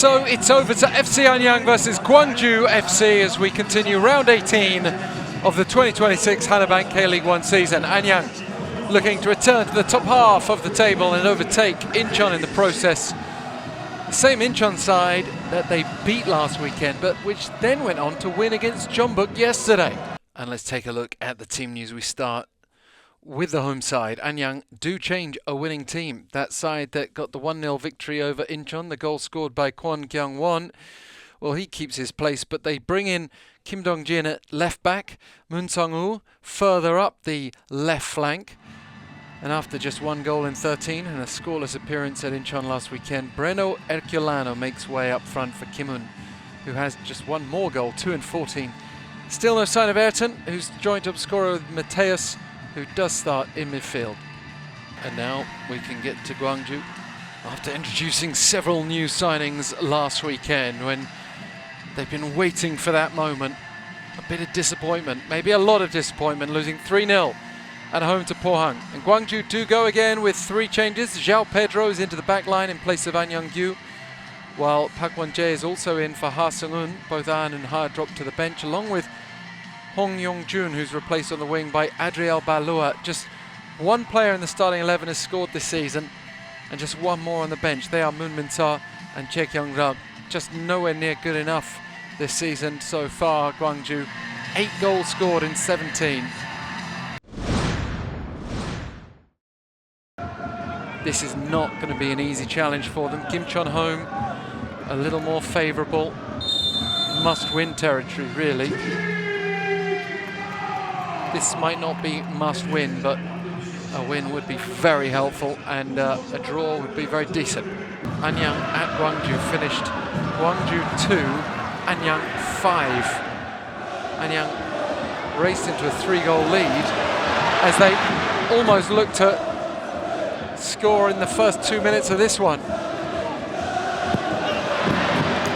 So it's over to FC Anyang versus Gwangju FC as we continue round 18 of the 2026 Hana Bank KLeague 1 season. Anyang looking to return to the top half of the table and overtake Incheon in the process. The same Incheon side that they beat last weekend, but which then went on to win against Jeonbuk yesterday. And let's take a look at the team news. We start with the home side. Anyang do change a winning team. That side that got the 1-0 victory over Incheon, the goal scored by Kwon Kyung-won. Well, he keeps his place, but they bring in Kim Dong-jin at left back, Moon Sung-woo further up the left flank. And after just 1 goal in 13 and a scoreless appearance at Incheon last weekend, Breno Erculano makes way up front for Kim-un, who has just 1 more goal, 2 in 14. Still no sign of Ayrton, who's joint top scorer with Mateus, who does start in midfield. And now we can get to Gwangju after introducing several new signings last weekend when they've been waiting for that moment. A bit of disappointment, maybe a lot of disappointment, losing 3-0 at home to Pohang. And Gwangju do go again with 3 changes. Zhao Pedro is into the back line in place of An Young-gyu, while Park Won-jae is also in for Ha Sung-un. Both An and Ha drop to the bench, along with Hong Yong-jun, who's replaced on the wing by Adriel Balua. Just 1 player in the starting 11 has scored this season, and just 1 more on the bench. They are Moon Min-ta and Chae Kyung-ruk. Just nowhere near good enough this season so far. Gwangju, 8 goals scored in 17. This is not going to be an easy challenge for them. Kimcheon home, a little more favourable. Must-win territory, really. This might not be must-win, but a win would be very helpful, and a draw would be very decent. Anyang at Gwangju finished Gwangju 2, Anyang 5. Anyang raced into a 3-goal lead as they almost looked to score in the first 2 minutes of this one.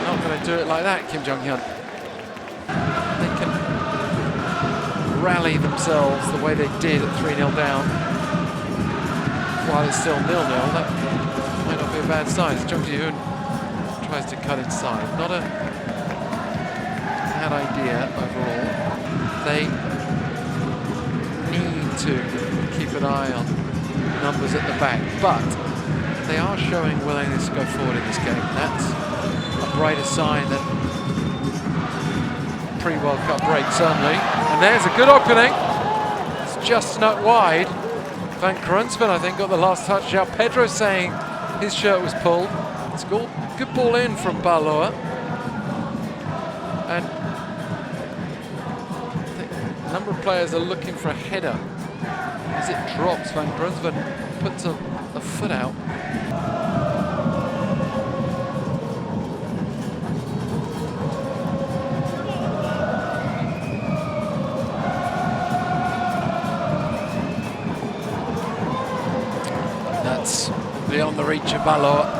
Not going to do it like that, Kim Jong-hyun. They can rally themselves the way they did at 3-0 down while it's still 0-0. That might not be a bad sign. Jung Ji-hoon tries to cut inside. Not a bad idea overall. They need to keep an eye on numbers at the back, but they are showing willingness to go forward in this game. That's a brighter sign than pre-World Cup break, certainly. And there's a good opening. It's just not wide. Van Grunsven, I think, got the last touch. Zhao Pedro saying his shirt was pulled. It's good ball in from Baloa. And I think a number of players are looking for a header. As it drops, Van Grunsven puts a foot out. That's beyond the reach of Baloa.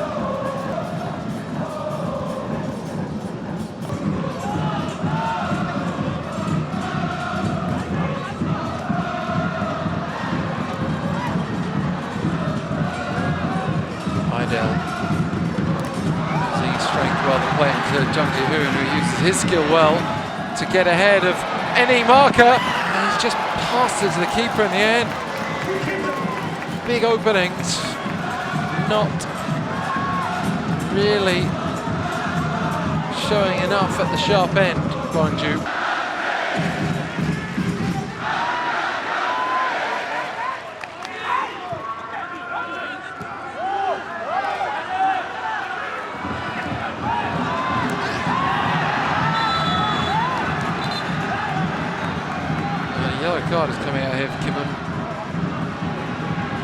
To Jung Ji-hoon, who uses his skill well to get ahead of any marker, and he's just passed it to the keeper in the end. Big openings, not really showing enough at the sharp end, Gwangju. Card is coming out here for Kim-un.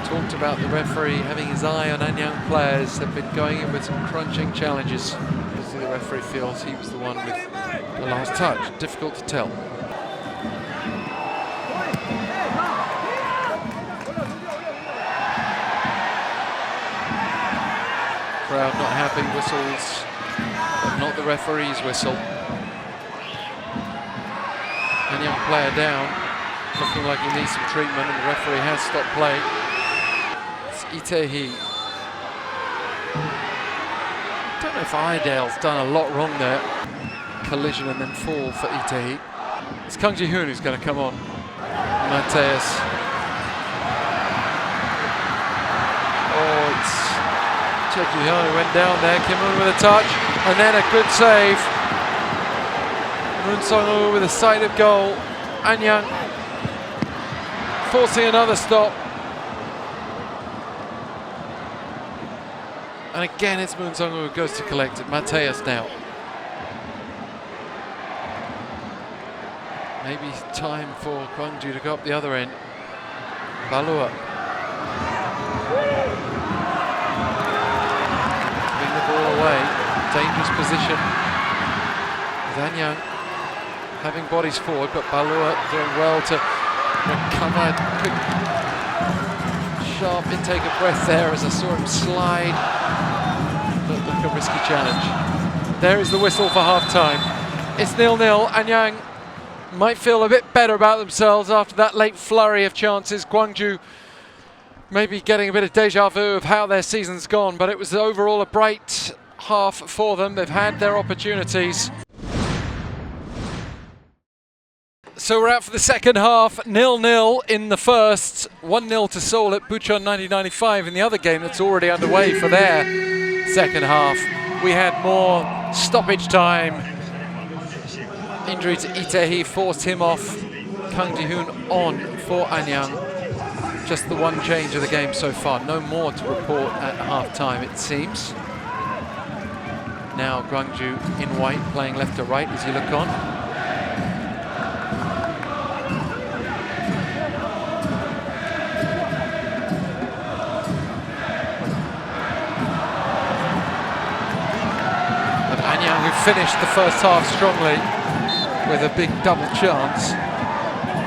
Talked about the referee having his eye on Anyang players. They've been going in with some crunching challenges. Obviously the referee feels he was the one with the last touch. Difficult to tell. Crowd not happy, whistles, but not the referee's whistle. Anyang player down. Looking like he needs some treatment, and the referee has stopped play. It's Lee Tae-hee. Don't know if Idale's done a lot wrong there. Collision and then fall for Itahi. It's Kang Ji-hoon who's going to come on. Mateus. Oh, it's Che Ji-hoon who went down there. Kim Moon with a touch, and then a good save. Moon Sung-woo with a sight of goal. Anyang forcing another stop. And again, it's Moon Sung-woo who goes to collect it. Mateus now. Maybe time for Gwangju to go up the other end. Balua. Giving the ball away. Dangerous position. Anyang having bodies forward, but Balua doing well to recover. Quick, sharp intake of breath there as I saw him slide. Looked like a risky challenge. There is the whistle for half-time. It's 0-0. Anyang might feel a bit better about themselves after that late flurry of chances. Gwangju maybe getting a bit of deja vu of how their season's gone, but it was overall a bright half for them. They've had their opportunities. So we're out for the second half, 0-0 in the first, 1-0 to Seoul at Bucheon 1995 in the other game that's already underway for their second half. We had more stoppage time. Injury to Itahi forced him off. Kang Ji-hoon on for Anyang. Just the one change of the game so far. No more to report at half-time, it seems. Now Gwangju in white, playing left to right as you look on. But Anyang, who finished the first half strongly, with a big double chance,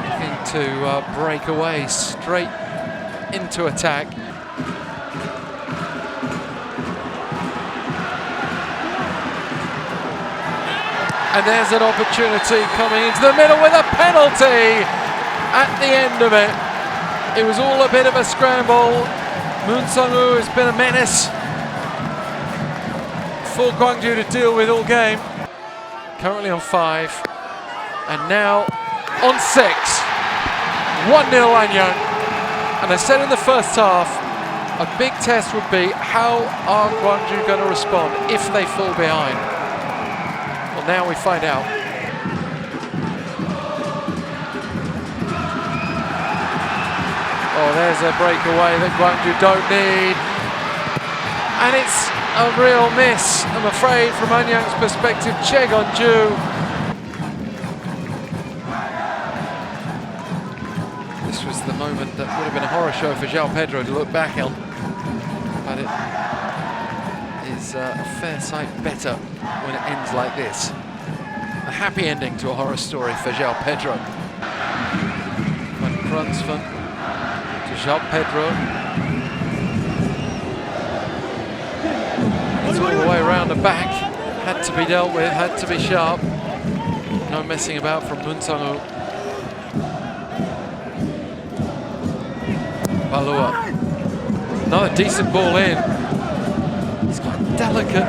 looking to break away straight into attack. And there's an opportunity coming into the middle with a penalty at the end of it. It was all a bit of a scramble. Moon Sung-woo has been a menace for Gwangju to deal with all game. Currently on 5. And now on 6, 1-0 Anyang. And I said in the first half, a big test would be how are Gwangju going to respond if they fall behind? Well, now we find out. Oh, there's a breakaway that Gwangju don't need. And it's a real miss, I'm afraid, from Anyang's perspective. Che Gwangju. This was the moment that would have been a horror show for João Pedro to look back on, but it is a fair sight better when it ends like this. A happy ending to a horror story for João Pedro. Van Krunsven to João Pedro. It's all the way around the back. Had to be dealt with, had to be sharp. No messing about from Moon Sung-woo. Balua. Another decent ball in. It's got a delicate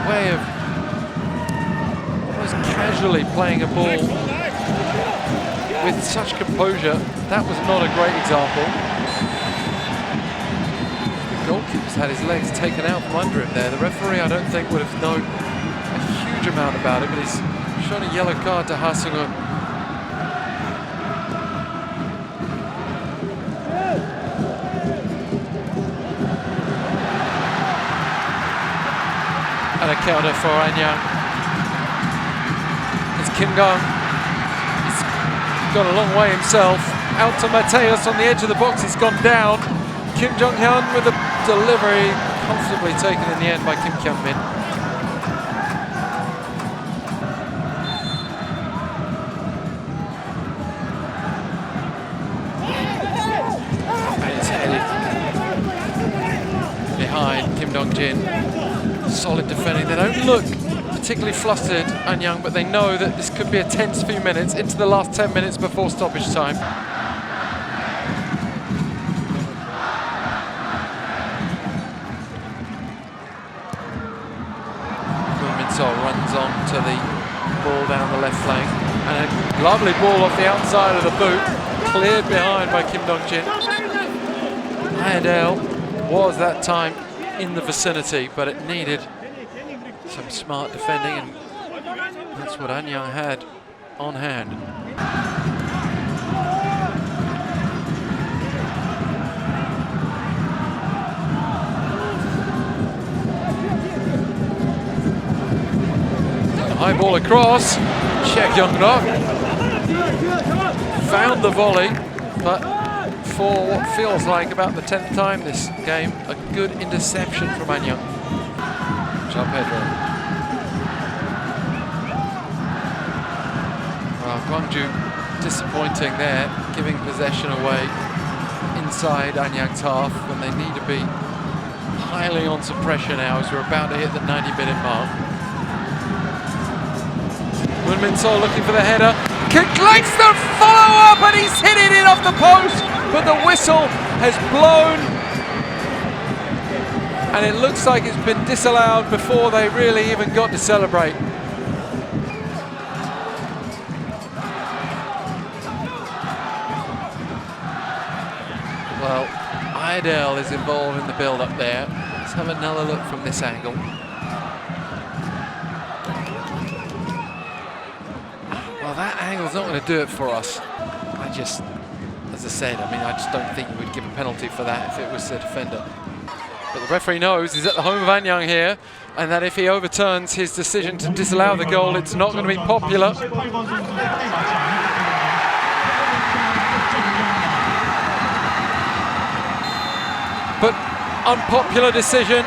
way of almost casually playing a ball with such composure. That was not a great example. The goalkeeper's had his legs taken out from under him there. The referee, I don't think, would have known a huge amount about it, but he's shown a yellow card to Ha Sung-woo. And a counter for Anyang. It's Kim Gong. He's gone a long way himself. Out to Mateus on the edge of the box. He's gone down. Kim Jong-hyun with a delivery, comfortably taken in the end by Kim Kyung-min. And it's headed behind Kim Dong-jin. Solid defending. They don't look particularly flustered, Anyang, but they know that this could be a tense few minutes into the last 10 minutes before stoppage time. Min-sol runs on to the ball down the left flank, and a lovely ball off the outside of the boot, cleared behind by Kim Dong-jin. Ayodele was that time in the vicinity, but it needed some smart defending, and that's what Anyang had on hand. High ball across, Chek Young-nok found the volley, but for what feels like about the 10th time this game, a good interception from Anyang. Jump Pedro. Well, Gwangju disappointing there, giving possession away inside Anyang's half when they need to be highly on some pressure now as we're about to hit the 90-minute mark. Min-sol looking for the header, collects the follow-up, and he's hit it in off the post, but the whistle has blown, and it looks like it's been disallowed before they really even got to celebrate. Well, Ayodele is involved in the build-up there. Let's have another look from this angle. Well, that angle's not going to do it for us. As I said, I just don't think you would give a penalty for that if it was the defender. But the referee knows he's at the home of Anyang here, and that if he overturns his decision to disallow the goal, it's not going to be popular. But unpopular decision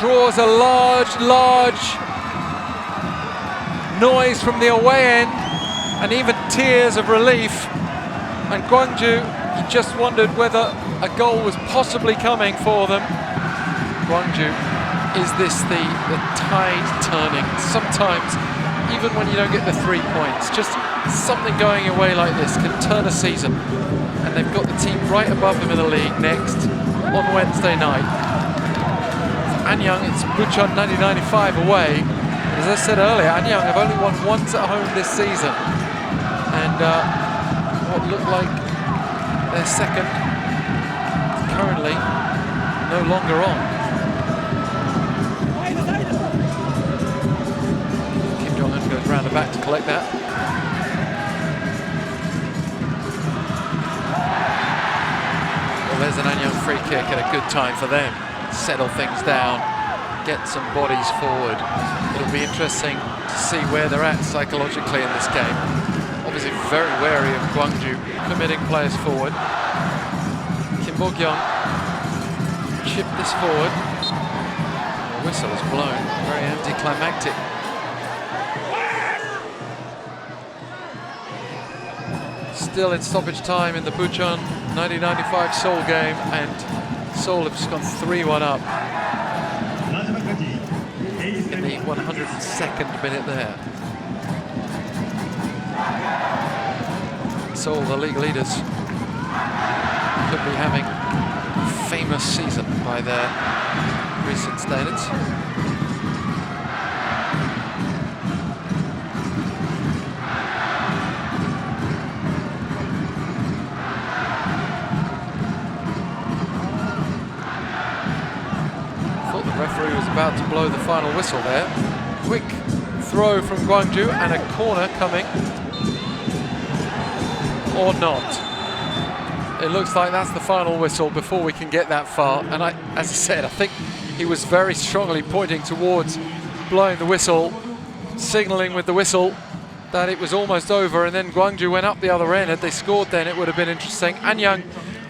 draws a large noise from the away end, and even tears of relief. And Gwangju, he just wondered whether a goal was possibly coming for them. Gwangju, is this the tide turning? Sometimes, even when you don't get the 3 points, just something going your way like this can turn a season. And they've got the team right above them in the league next on Wednesday night. For Anyang, it's Bucheon 90-95 away. As I said earlier, Anyang have only won once at home this season, and what looked like their second currently no longer on. Kim Jong-un goes round the back to collect that. Well, there's an Anyang free kick at a good time for them. Settle things down, get some bodies forward. It'll be interesting to see where they're at psychologically in this game. Obviously very wary of Gwangju committing players forward. Kim Bo-kyung chip this forward. The whistle is blown, very anticlimactic. Still in stoppage time in the Bucheon 90-95 Seoul game, and Seoul have just gone 3-1 up in the 102nd minute there. Seoul, the league leaders, could be having a famous season by their recent standards. Referee was about to blow the final whistle there. Quick throw from Gwangju and a corner coming. Or not. It looks like that's the final whistle before we can get that far. And as I said, I think he was very strongly pointing towards blowing the whistle, signalling with the whistle that it was almost over, and then Gwangju went up the other end. Had they scored then, it would have been interesting. Anyang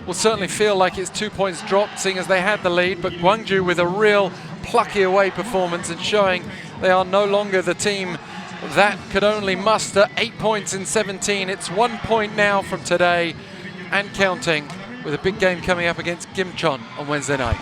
will certainly feel like it's 2 points dropped, seeing as they had the lead, but Gwangju with a real plucky away performance and showing they are no longer the team that could only muster 8 points in 17. It's 1 point now from today and counting, with a big game coming up against Gimcheon on Wednesday night.